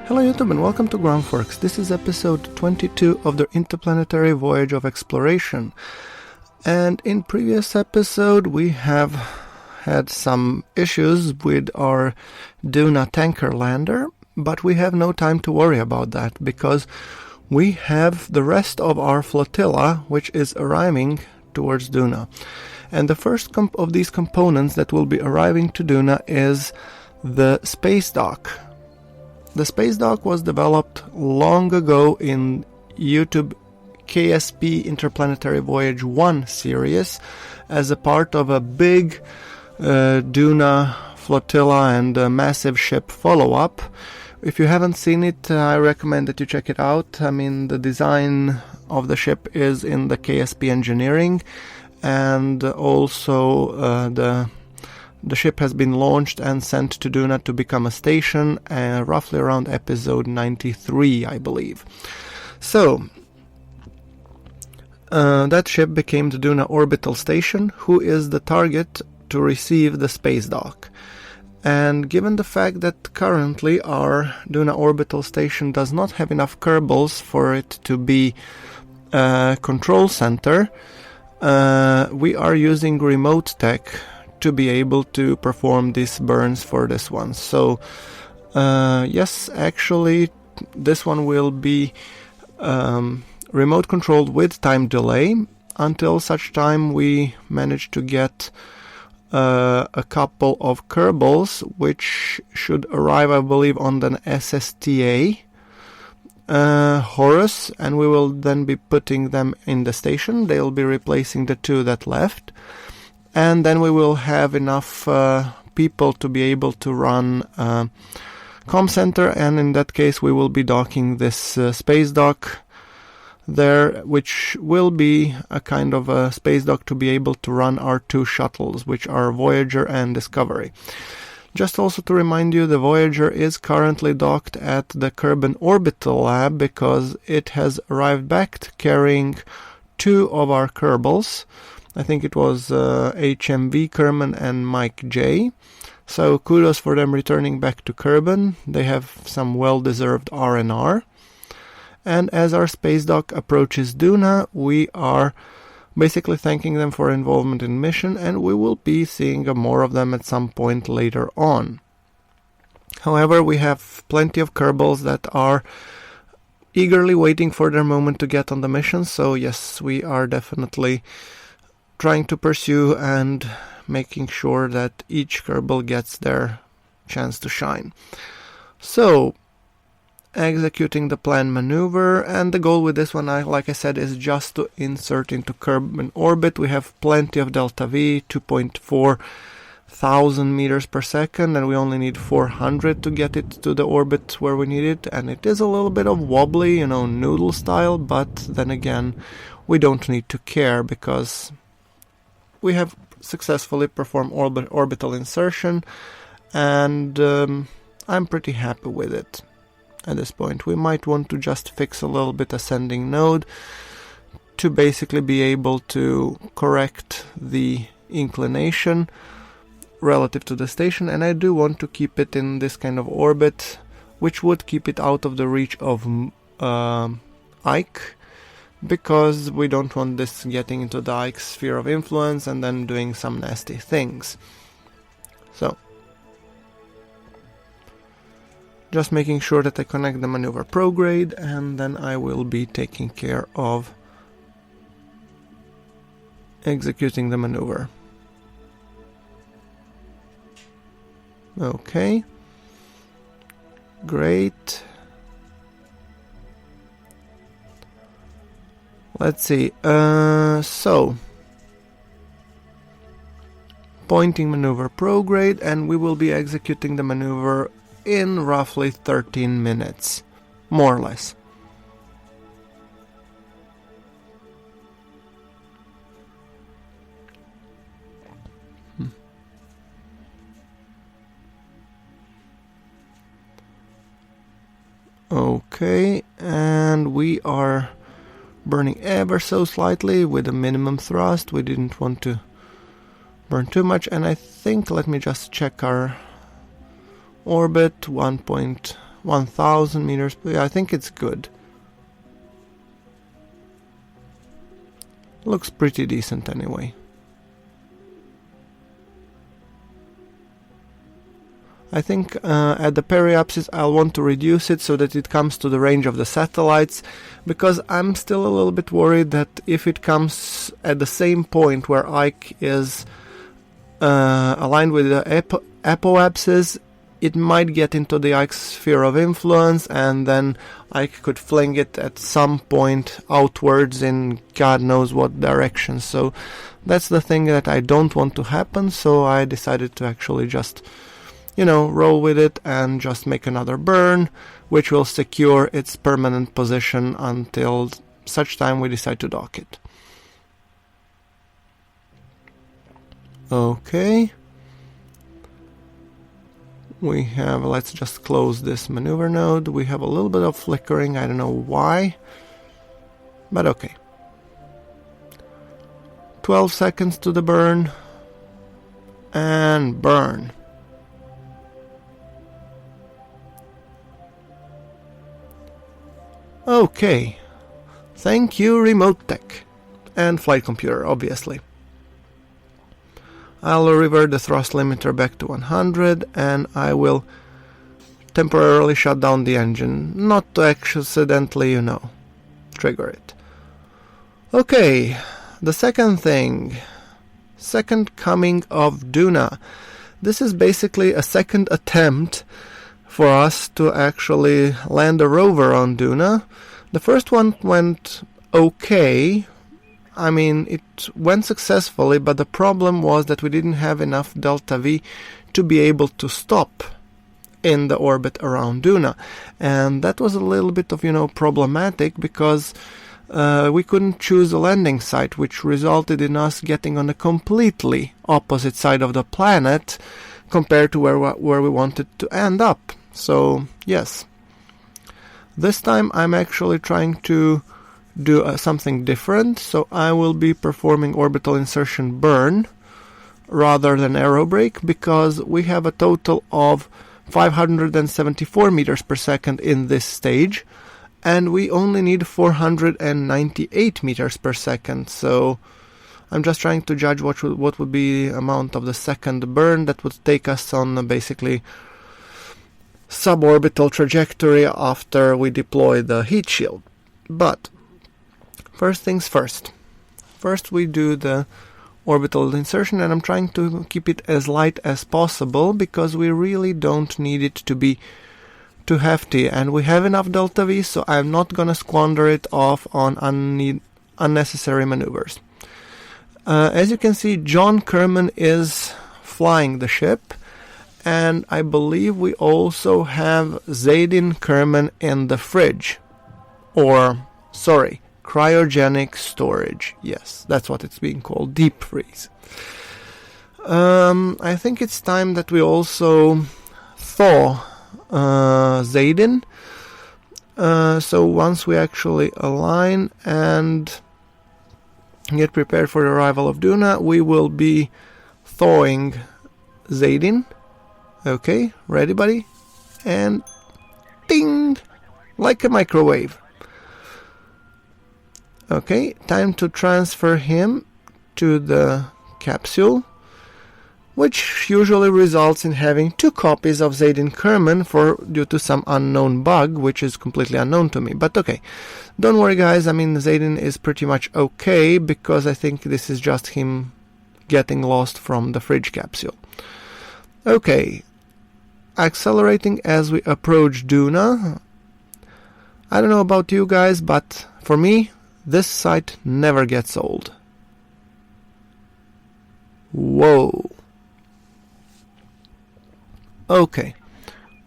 Hello YouTube and welcome to GrunfWorks. This is episode 22 of the Interplanetary Voyage of Exploration. And in previous episode we have had some issues with our Duna tanker lander, but we have no time to worry about that because we have the rest of our flotilla which is arriving towards Duna. And the first of these components that will be arriving to Duna is the space dock. The space dock was developed long ago in YouTube KSP Interplanetary Voyage 1 series as a part of a big Duna flotilla and a massive ship follow-up. If you haven't seen it, I recommend that you check it out. I mean, the design of the ship is in the KSP engineering, and also the ship has been launched and sent to Duna to become a station, roughly around episode 93, I believe. So, that ship became the Duna Orbital station, who is the target to receive the space dock. And given the fact that currently our Duna Orbital station does not have enough Kerbals for it to be a control center, we are using remote tech to be able to perform these burns for this one. So yes, actually this one will be remote controlled with time delay until such time we manage to get a couple of Kerbals, which should arrive, I believe, on the SSTA Horus, and we will then be putting them in the station. They'll be replacing the two that left. And then we will have enough people to be able to run comm center, and in that case we will be docking this space dock there, which will be a kind of a space dock to be able to run our two shuttles, which are Voyager and Discovery. Just also to remind you, the Voyager is currently docked at the Kerbal Orbital lab because it has arrived back carrying two of our Kerbals. I think it was HMV Kerman and Mike J. So kudos for them returning back to Kerbal. They have some well-deserved R&R. And as our space dock approaches Duna, we are basically thanking them for involvement in mission, and we will be seeing more of them at some point later on. However, we have plenty of Kerbals that are eagerly waiting for their moment to get on the mission, so yes, we are definitely trying to pursue and making sure that each Kerbal gets their chance to shine. So, executing the planned maneuver, and the goal with this one, like I said, is just to insert into Kerbal orbit. We have plenty of delta V, 2.4 thousand meters per second, and we only need 400 to get it to the orbit where we need it, and it is a little bit of wobbly, noodle style, but then again, we don't need to care because we have successfully performed orbital insertion, and I'm pretty happy with it at this point. We might want to just fix a little bit ascending node to basically be able to correct the inclination relative to the station, and I do want to keep it in this kind of orbit, which would keep it out of the reach of Ike, because we don't want this getting into the Ike's sphere of influence and then doing some nasty things. So, just making sure that I connect the maneuver prograde, and then I will be taking care of executing the maneuver. Okay. Great. Let's see, so pointing maneuver prograde, and we will be executing the maneuver in roughly 13 minutes, more or less. Okay, and we are burning ever so slightly with a minimum thrust. We didn't want to burn too much, and I think, let me just check our orbit, 1,000 meters. Yeah, I think it's good. Looks pretty decent anyway. I think at the periapsis I'll want to reduce it so that it comes to the range of the satellites, because I'm still a little bit worried that if it comes at the same point where Ike is aligned with the apoapsis, it might get into the Ike's sphere of influence, and then Ike could fling it at some point outwards in God knows what direction. So that's the thing that I don't want to happen, so I decided to actually just, roll with it and just make another burn, which will secure its permanent position until such time we decide to dock it. Okay. We have, let's just close this maneuver node. We have a little bit of flickering, I don't know why, but okay. 12 seconds to the burn, and burn. Okay, thank you Remote Tech, and Flight Computer, obviously. I'll revert the thrust limiter back to 100, and I will temporarily shut down the engine, not to accidentally, trigger it. Okay, the second thing, second coming of Duna. This is basically a second attempt for us to actually land a rover on Duna. The first one went okay. I mean, it went successfully, but the problem was that we didn't have enough delta V to be able to stop in the orbit around Duna. And that was a little bit of, problematic, because we couldn't choose a landing site, which resulted in us getting on a completely opposite side of the planet compared to where we wanted to end up. So, yes. This time I'm actually trying to do something different, so I will be performing orbital insertion burn rather than aerobrake, because we have a total of 574 meters per second in this stage, and we only need 498 meters per second. So I'm just trying to judge what would be the amount of the second burn that would take us on basically suborbital trajectory after we deploy the heat shield. But first things first. First we do the orbital insertion, and I'm trying to keep it as light as possible because we really don't need it to be too hefty, and we have enough delta V, so I'm not gonna squander it off on unnecessary maneuvers. As you can see, John Kerman is flying the ship, and I believe we also have Zaidin Kerman in the fridge. Cryogenic storage. Yes, that's what it's being called, deep freeze. I think it's time that we also thaw Zaidin. So once we actually align and get prepared for the arrival of Duna, we will be thawing Zaidin. Okay, ready, buddy? And ding! Like a microwave. Okay, time to transfer him to the capsule, which usually results in having 2 copies of Zaidin Kerman due to some unknown bug, which is completely unknown to me. But okay, don't worry guys, I mean Zaidin is pretty much okay, because I think this is just him getting lost from the fridge capsule. Okay, accelerating as we approach Duna. I don't know about you guys, but for me, this site never gets old. Whoa. Okay.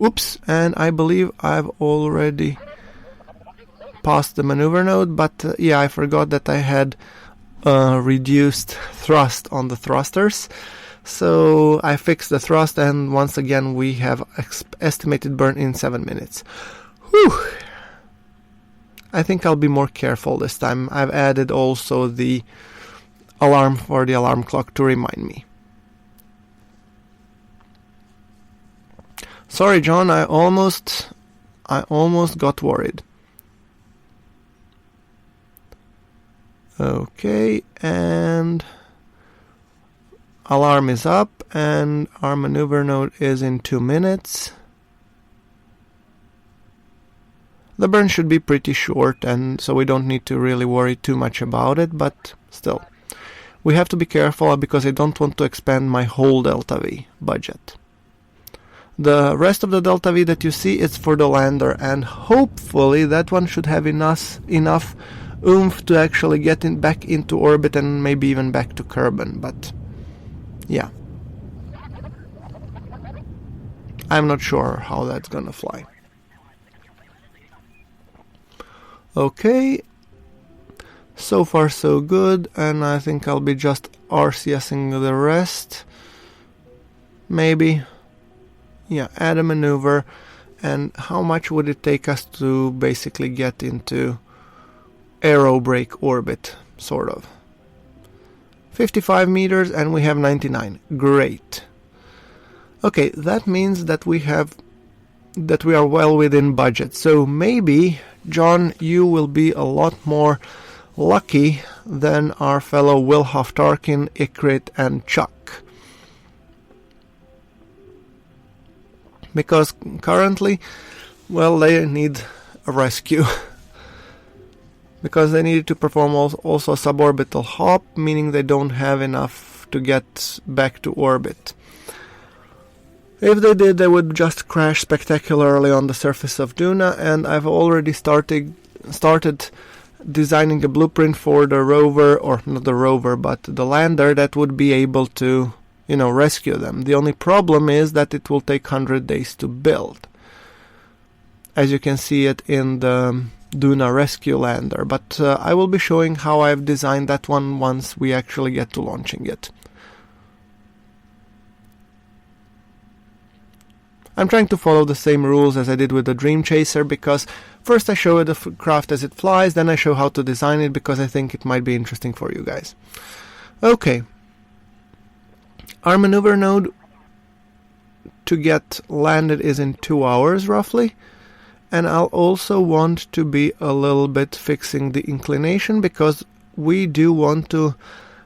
Oops, and I believe I've already passed the maneuver node, but yeah, I forgot that I had reduced thrust on the thrusters. So I fixed the thrust, and once again we have estimated burn in 7 minutes. Whew. I think I'll be more careful this time. I've added also the alarm for the alarm clock to remind me. Sorry, John, I almost I almost got worried. Okay, and alarm is up, and our maneuver node is in 2 minutes. The burn should be pretty short, and so we don't need to really worry too much about it, but still. We have to be careful because I don't want to expand my whole Delta V budget. The rest of the Delta V that you see is for the lander, and hopefully that one should have enough oomph to actually get back into orbit and maybe even back to Kerbal, but yeah. I'm not sure how that's gonna fly. Okay, so far so good, and I think I'll be just RCSing the rest. Maybe. Yeah, add a maneuver. And how much would it take us to basically get into aero brake orbit, sort of? 55 meters, and we have 99. Great. Okay, that means that we are well within budget. So maybe, John, you will be a lot more lucky than our fellow Wilhoff, Tarkin, Ikrit, and Chuck. Because currently, well, they need a rescue. Because they needed to perform also a suborbital hop, meaning they don't have enough to get back to orbit. If they did, they would just crash spectacularly on the surface of Duna, and I've already started designing a blueprint for the rover, or not the rover, but the lander that would be able to, rescue them. The only problem is that it will take 100 days to build, as you can see it in the Duna rescue lander, but I will be showing how I've designed that one once we actually get to launching it. I'm trying to follow the same rules as I did with the Dream Chaser, because first I show the craft as it flies, then I show how to design it, because I think it might be interesting for you guys. Okay. Our maneuver node to get landed is in 2 hours roughly, and I'll also want to be a little bit fixing the inclination, because we do want to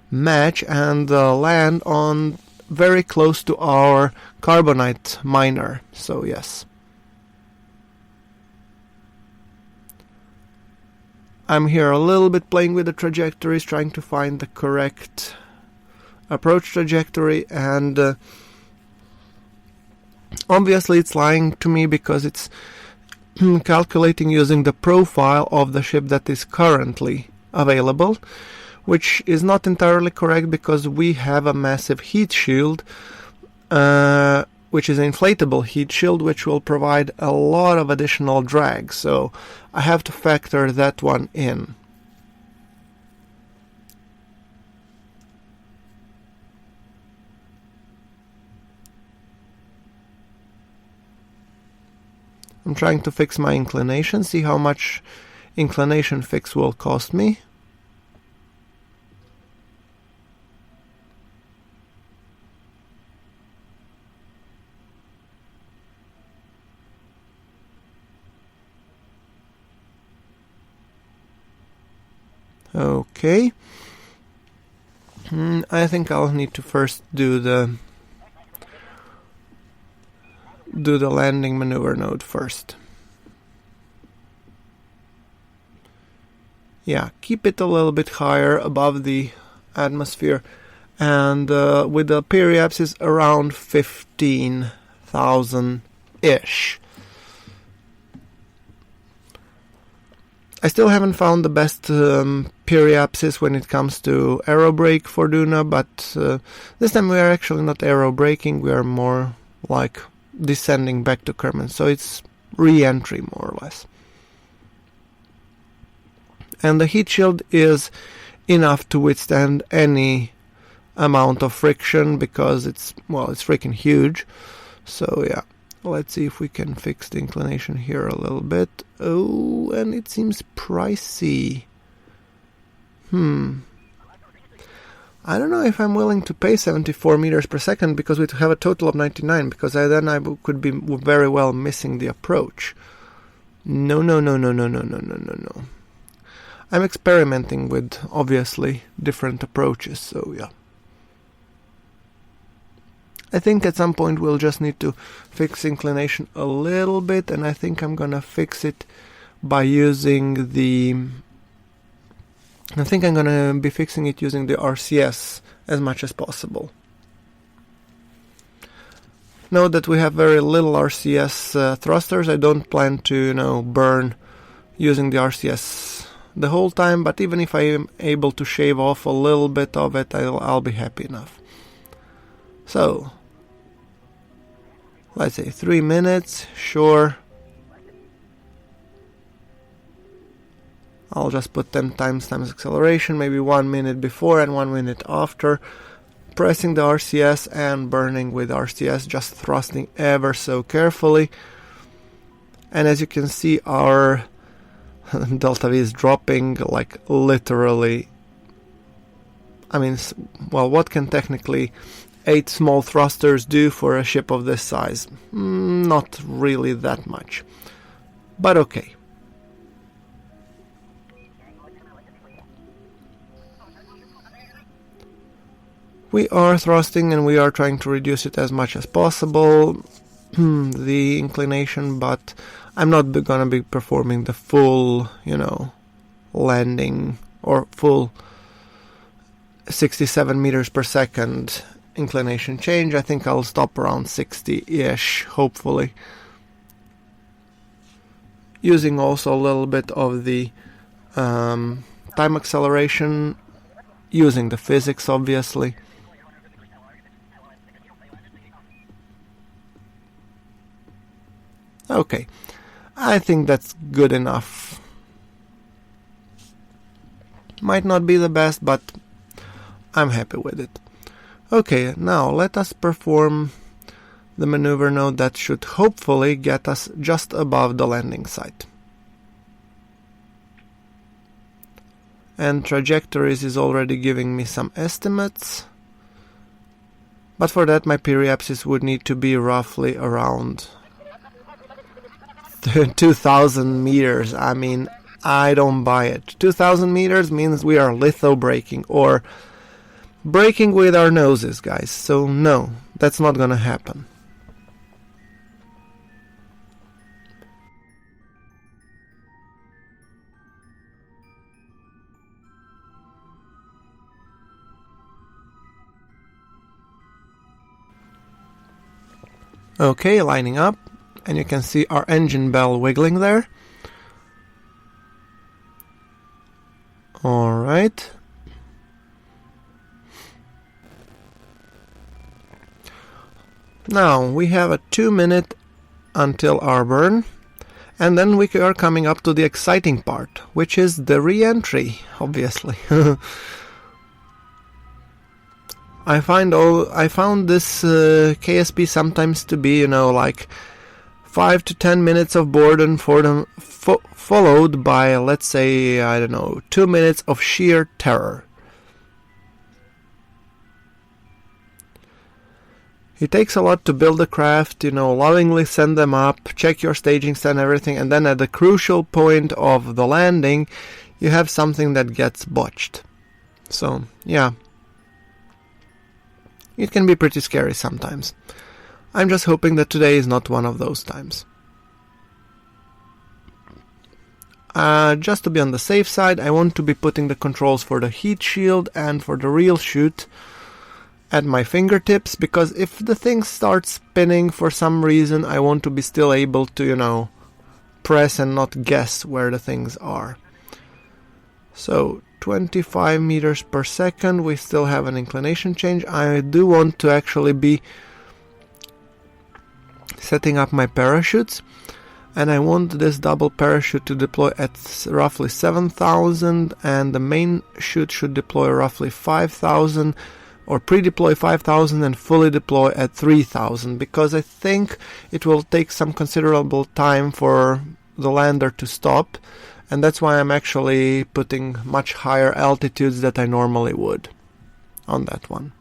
match and land on very close to our carbonite miner, so yes. I'm here a little bit playing with the trajectories, trying to find the correct approach trajectory, and obviously it's lying to me because it's calculating using the profile of the ship that is currently available, which is not entirely correct because we have a massive heat shield, which is an inflatable heat shield, which will provide a lot of additional drag, so I have to factor that one in. I'm trying to fix my inclination, see how much inclination fix will cost me. Okay. I think I'll need to first do the landing maneuver node first. Yeah, keep it a little bit higher above the atmosphere, and with the periapsis around 15,000-ish. I still haven't found the best periapsis when it comes to aerobrake for Duna, but this time we are actually not aerobraking, we are more like descending back to Kerbal, so it's re-entry more or less. And the heat shield is enough to withstand any amount of friction because it's freaking huge. So yeah, let's see if we can fix the inclination here a little bit. Oh, and it seems pricey. I don't know if I'm willing to pay 74 meters per second because we have a total of 99, because then I could be very well missing the approach. No, no, no, no, no, no, no, no, no, no. I'm experimenting with, obviously, different approaches, so yeah. I think at some point we'll just need to fix inclination a little bit, and I think I'm gonna fix it by using the... I think I'm gonna be fixing it using the RCS as much as possible. Note that we have very little RCS thrusters. I don't plan to, burn using the RCS the whole time, but even if I am able to shave off a little bit of it, I'll be happy enough. So, let's say 3 minutes, sure. I'll just put 10 times acceleration, maybe 1 minute before and 1 minute after. Pressing the RCS and burning with RCS, just thrusting ever so carefully. And as you can see, our delta V is dropping like literally. I mean, well, what can technically 8 small thrusters do for a ship of this size? Not really that much, but okay. We are thrusting and we are trying to reduce it as much as possible, the inclination, but I'm not gonna be performing the full, landing or full 67 meters per second inclination change. I think I'll stop around 60-ish, hopefully. Using also a little bit of the time acceleration, using the physics, obviously. Okay, I think that's good enough. Might not be the best, but I'm happy with it. Okay, now let us perform the maneuver node that should hopefully get us just above the landing site. And trajectories is already giving me some estimates. But for that my periapsis would need to be roughly around 2,000 meters. I mean, I don't buy it. 2,000 meters means we are litho braking or braking with our noses, guys. So no, that's not gonna happen. Okay, lining up. And you can see our engine bell wiggling there. Alright. Now we have a 2 minute until our burn. And then we are coming up to the exciting part, which is the re-entry, obviously. I found this KSP sometimes to be, like 5 to 10 minutes of boredom for them, followed by, let's say, 2 minutes of sheer terror. It takes a lot to build a craft, lovingly send them up, check your staging and everything, and then at the crucial point of the landing, you have something that gets botched. So, yeah. It can be pretty scary sometimes. I'm just hoping that today is not one of those times. Just to be on the safe side, I want to be putting the controls for the heat shield and for the reel chute at my fingertips, because if the thing starts spinning for some reason, I want to be still able to, press and not guess where the things are. So 25 meters per second, we still have an inclination change. I do want to actually be setting up my parachutes, and I want this double parachute to deploy at roughly 7,000, and the main chute should deploy roughly 5,000, or pre-deploy 5,000 and fully deploy at 3,000, because I think it will take some considerable time for the lander to stop, and that's why I'm actually putting much higher altitudes than I normally would on that one.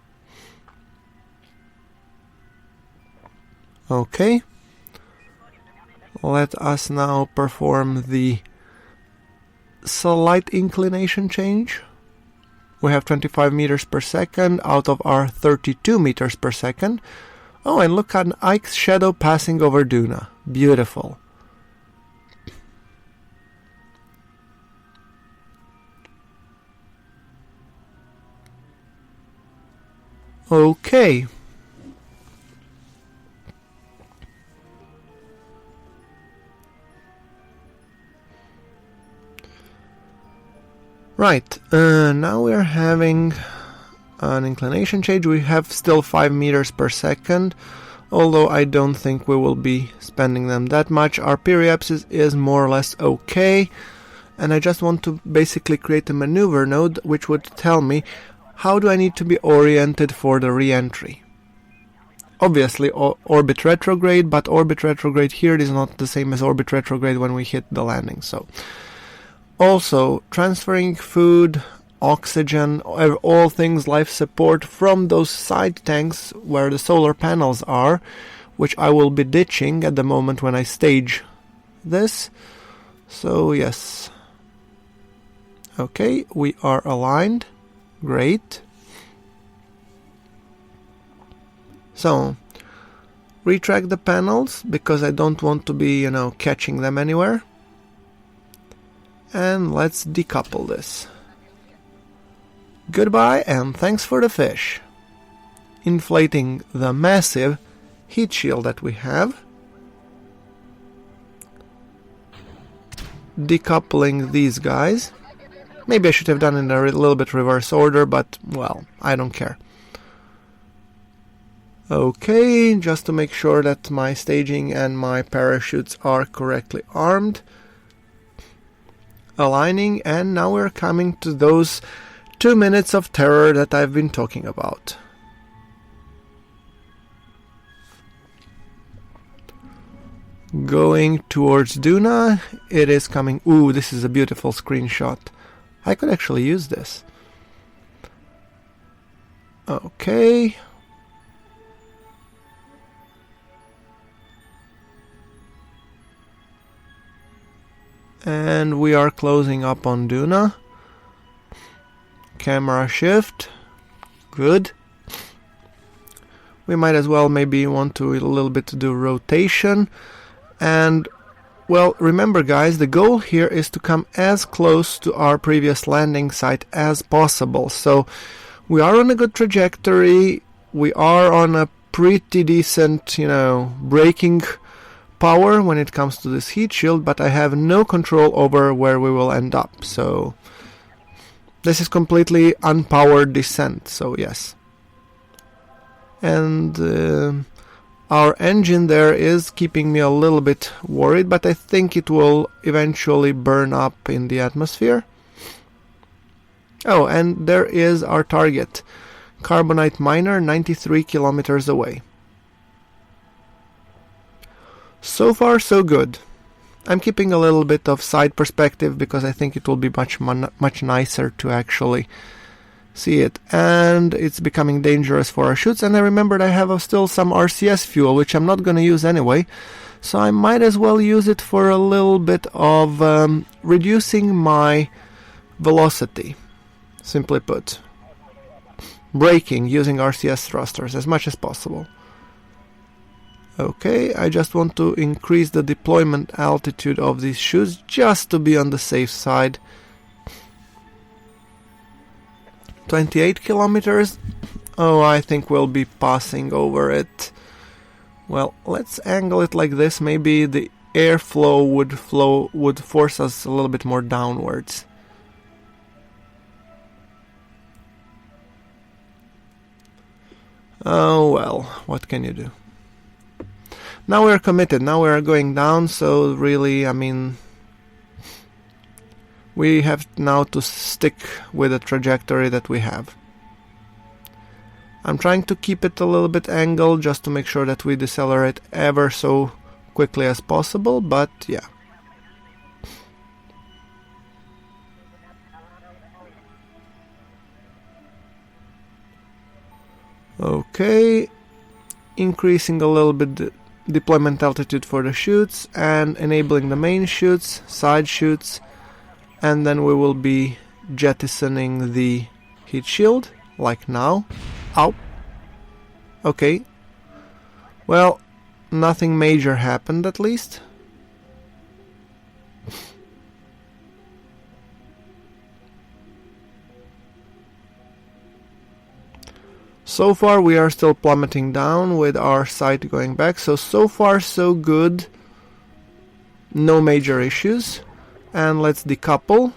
Okay. Let us now perform the slight inclination change. We have 25 meters per second out of our 32 meters per second. Oh, and look at Ike's shadow passing over Duna. Beautiful. Okay. Right, now we are having an inclination change. We have still 5 meters per second, although I don't think we will be spending them that much. Our periapsis is more or less okay, and I just want to basically create a maneuver node which would tell me how do I need to be oriented for the re-entry. Obviously orbit retrograde, but orbit retrograde here is not the same as orbit retrograde when we hit the landing. So also transferring food, oxygen, all things life support from those side tanks where the solar panels are, which I will be ditching at the moment when I stage this. So yes. Okay, we are aligned. Great. So, retract the panels because I don't want to be, catching them anywhere. And let's decouple this. Goodbye and thanks for the fish. Inflating the massive heat shield that we have. Decoupling these guys. Maybe I should have done it in a little bit reverse order, but, well, I don't care. Okay, just to make sure that my staging and my parachutes are correctly armed. Aligning, and now we're coming to those 2 minutes of terror that I've been talking about. Going towards Duna, it is coming. Ooh, this is a beautiful screenshot. I could actually use this. Okay. And we are closing up on Duna. Camera shift. Good. We might as well maybe want to a little bit to do rotation. And, well, remember guys, the goal here is to come as close to our previous landing site as possible. So we are on a good trajectory. We are on a pretty decent, braking power when it comes to this heat shield, but I have no control over where we will end up. So this is completely unpowered descent, so yes. And our engine there is keeping me a little bit worried, but I think it will eventually burn up in the atmosphere. Oh, and there is our target. Carbonite miner, 93 kilometers away. So far, so good. I'm keeping a little bit of side perspective because I think it will be much nicer to actually see it. And it's becoming dangerous for our chutes. And I remembered I have still some RCS fuel, which I'm not going to use anyway. So I might as well use it for a little bit of reducing my velocity. Simply put. Braking using RCS thrusters as much as possible. Okay, I just want to increase the deployment altitude of these chutes just to be on the safe side. 28 kilometers. Oh, I think we'll be passing over it. Well, let's angle it like this. Maybe the airflow would force us a little bit more downwards. Oh well, what can you do? Now we're committed, now we're going down, so really, we have now to stick with the trajectory that we have. I'm trying to keep it a little bit angled just to make sure that we decelerate ever so quickly as possible, but yeah. Okay, increasing a little bit deployment altitude for the chutes, and enabling the main chutes, side chutes, and then we will be jettisoning the heat shield, like now. Ow! Okay. Well, nothing major happened at least. So far we are still plummeting down with our sight going back, so far so good. No major issues. And let's decouple.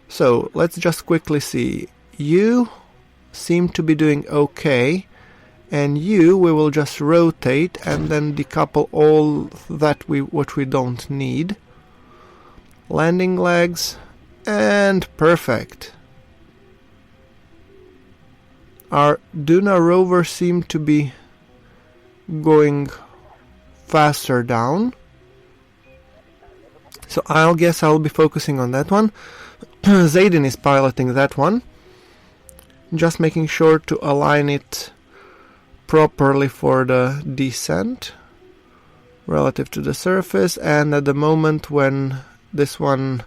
So let's just quickly see. You seem to be doing okay, and we will just rotate and then decouple all that what we don't need. Landing legs, and perfect. Our Duna rover seemed to be going faster down, so I'll guess I'll be focusing on that one. Zayden is piloting that one, just making sure to align it properly for the descent relative to the surface, and at the moment when this one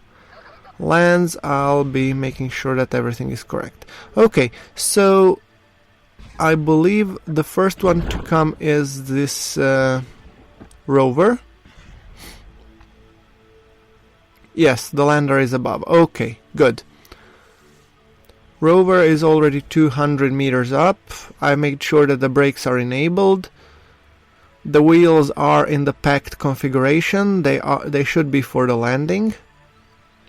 lands I'll be making sure that everything is correct. Okay, so I believe the first one to come is this rover. Yes, the lander is above. Okay, good. Rover is already 200 meters up. I made sure that the brakes are enabled. The wheels are in the packed configuration. They should be for the landing,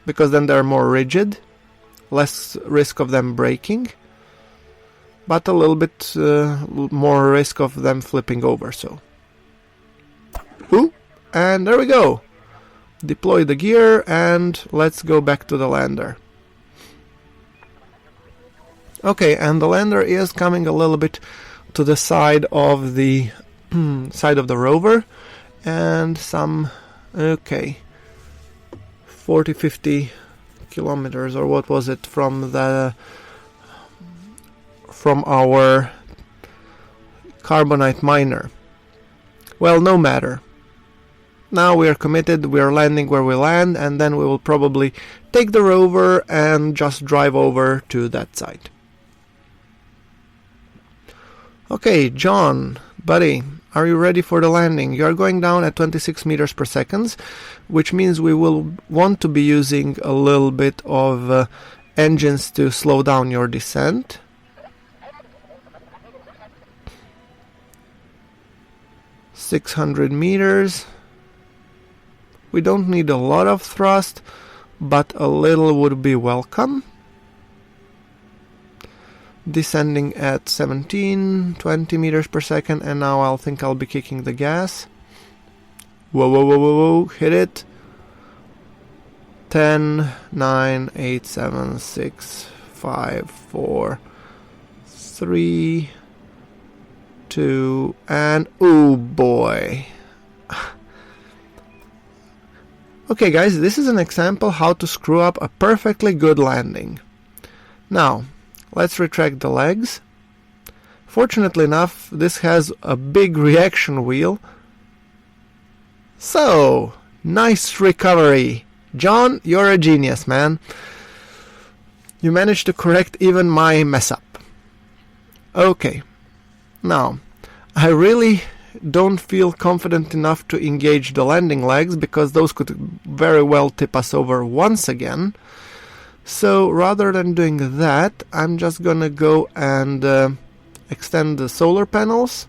because then they're more rigid, less risk of them breaking, but a little bit more risk of them flipping over. So, ooh, and there we go. Deploy the gear and let's go back to the lander. Okay, and the lander is coming a little bit to the side of the side of the rover, and some 40-50 kilometers, or what was it, from our carbonite miner. Well, no matter. Now we are committed, we are landing where we land, and then we will probably take the rover and just drive over to that site. Okay, John, buddy, are you ready for the landing? You are going down at 26 meters per second, which means we will want to be using a little bit of engines to slow down your descent. .600 meters. We don't need a lot of thrust, but a little would be welcome. Descending at 17-20 meters per second, and now I'll think I'll be kicking the gas. Whoa, whoa, whoa, whoa, whoa, hit it. 10, 9, 8, 7, 6, 5, 4, 3, 2, and oh boy. Okay guys, this is an example how to screw up a perfectly good landing. Now, let's retract the legs. Fortunately enough, this has a big reaction wheel. So, nice recovery. John, you're a genius, man. You managed to correct even my mess up. Okay. Now, I really don't feel confident enough to engage the landing legs, because those could very well tip us over once again. So rather than doing that, I'm just gonna go and extend the solar panels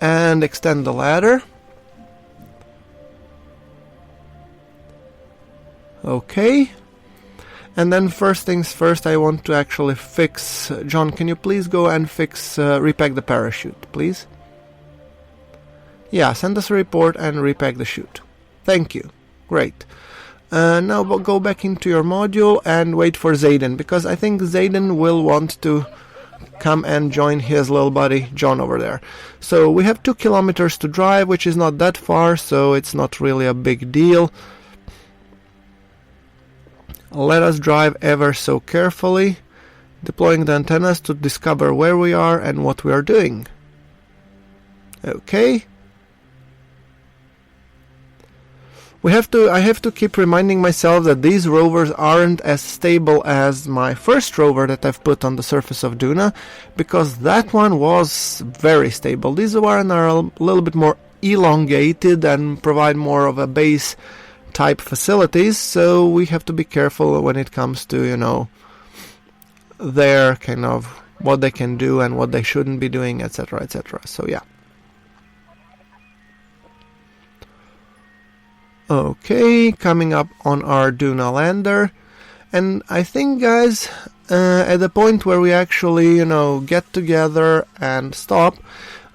and extend the ladder. Okay. And then first things first, I want to actually fix... John, can you please go and repack the parachute, please? Yeah, send us a report and repack the chute. Thank you. Great. Now go back into your module and wait for Zayden, because I think Zayden will want to come and join his little buddy John over there. So we have 2 kilometers to drive, which is not that far, so it's not really a big deal. Let us drive ever so carefully, deploying the antennas to discover where we are and what we are doing. Okay. I have to keep reminding myself that these rovers aren't as stable as my first rover that I've put on the surface of Duna, because that one was very stable. These one are a little bit more elongated and provide more of a base type facilities, so we have to be careful when it comes to, you know, their kind of what they can do and what they shouldn't be doing, etc., etc. So yeah. Okay, coming up on our Duna lander, and I think, guys, at the point where we actually, you know, get together and stop,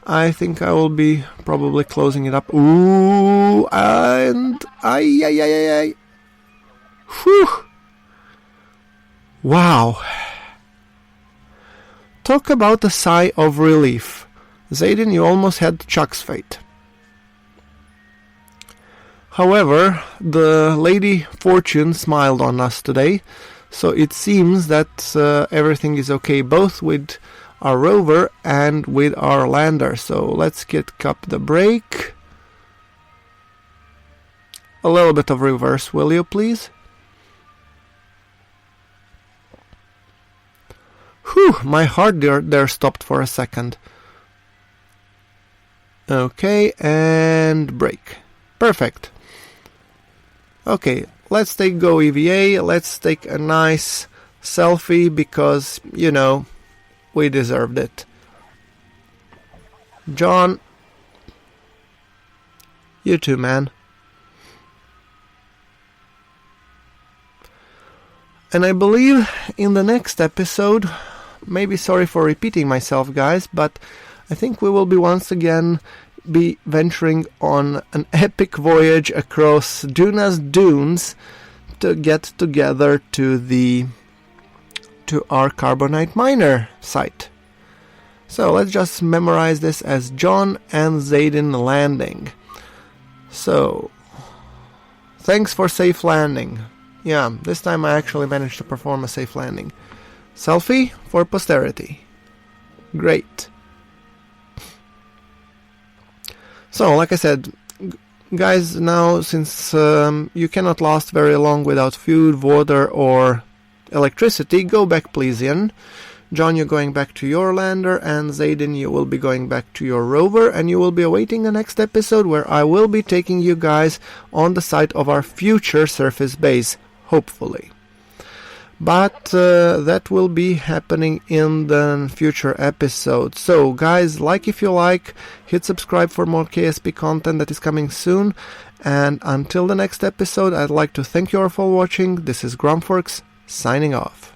I think I will be probably closing it up. Ooh, and ay. Whew. Wow. Talk about a sigh of relief. Zayden, you almost had Chuck's fate. However, the Lady Fortune smiled on us today, so it seems that everything is okay both with our rover and with our lander. So let's get up the brake. A little bit of reverse, will you please? Whew, my heart there stopped for a second. Okay, and brake. Perfect. Okay, let's take Go EVA, let's take a nice selfie because, you know, we deserved it. John, you too, man. And I believe in the next episode, maybe sorry for repeating myself, guys, but I think we will be once again be venturing on an epic voyage across Duna's dunes to get together to our carbonite miner site. So let's just memorize this as John and Zayden landing. So thanks for safe landing. Yeah, this time I actually managed to perform a safe landing. Selfie for posterity. Great. So, like I said, guys, now since you cannot last very long without food, water, or electricity, go back, please, in. John, you're going back to your lander, and Zayden, you will be going back to your rover, and you will be awaiting the next episode where I will be taking you guys on the site of our future surface base, hopefully. But that will be happening in the future episode. So guys, like if you like, hit subscribe for more KSP content that is coming soon. And until the next episode, I'd like to thank you all for watching. This is GrunfWorks signing off.